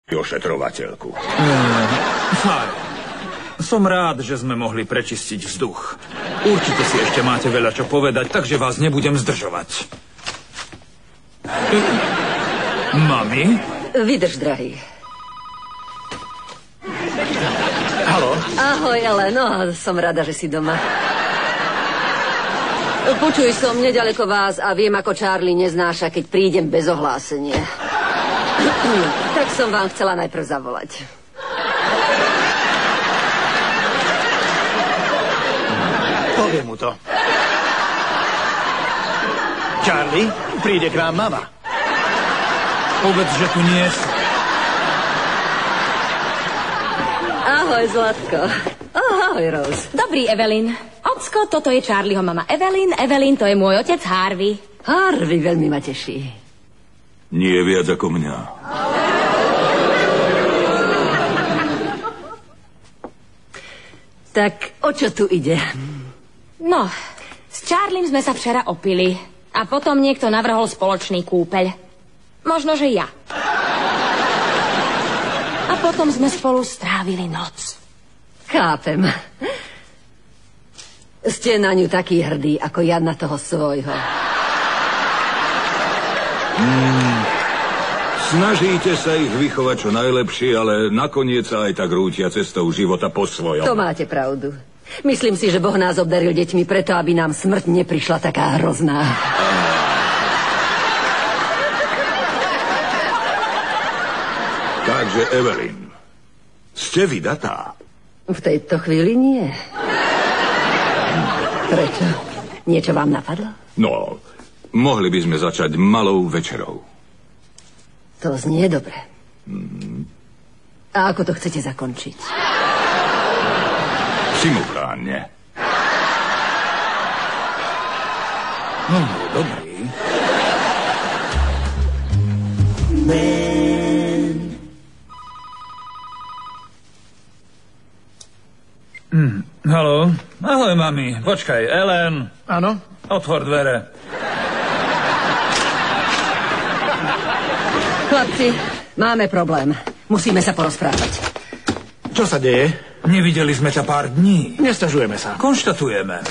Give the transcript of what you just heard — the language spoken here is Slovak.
ošetrovateľku. Fajn. Som rád, že sme mohli prečistiť vzduch. Určite si ešte máte veľa čo povedať, takže vás nebudem zdržovať. Mami? Vydrž, drahý. Haló? Ahoj, Eleno, som rada, že si doma. Počuj, som nedaleko vás a viem, ako Charlie neznáša, keď prídem bez ohlásenia. Tak som vám chcela najprv zavolať. Poviem mu to. Charlie, príde k nám mama. Povedz, že tu nie sú. Ahoj, Zlatko. Ahoj, Rose. Dobrý, Evelyn. Ocko, toto je Charlieho mama Evelyn, to je môj otec Harvey. Harvey, veľmi ma teší. Nie viac ako mňa. Tak, o čo tu ide? No, s Charliem sme sa včera opili. A potom niekto navrhol spoločný kúpeľ. Možno, že ja. A potom sme spolu strávili noc. Chápem. Ste na ňu taký hrdý, ako ja na toho svojho. Snažíte sa ich vychovať čo najlepšie, ale nakoniec sa aj tak rútia cestou života po svojom. To máte pravdu. Myslím si, že Boh nás obdaril deťmi preto, aby nám smrť neprišla taká hrozná. Takže, Evelyn, ste vydatá? V tejto chvíli nie. Prečo? Niečo vám napadlo? No, mohli by sme začať malou večerou. To znie dobre. A ako to chcete zakončiť? Simultánne. No, dobrý. Haló? Ahoj, mami. Počkaj, Ellen. Áno? Otvor dvere. Chlapci, máme problém. Musíme sa porozprávať. Čo sa deje? Nevideli sme ťa pár dní. Nesťažujeme sa. Konštatujeme.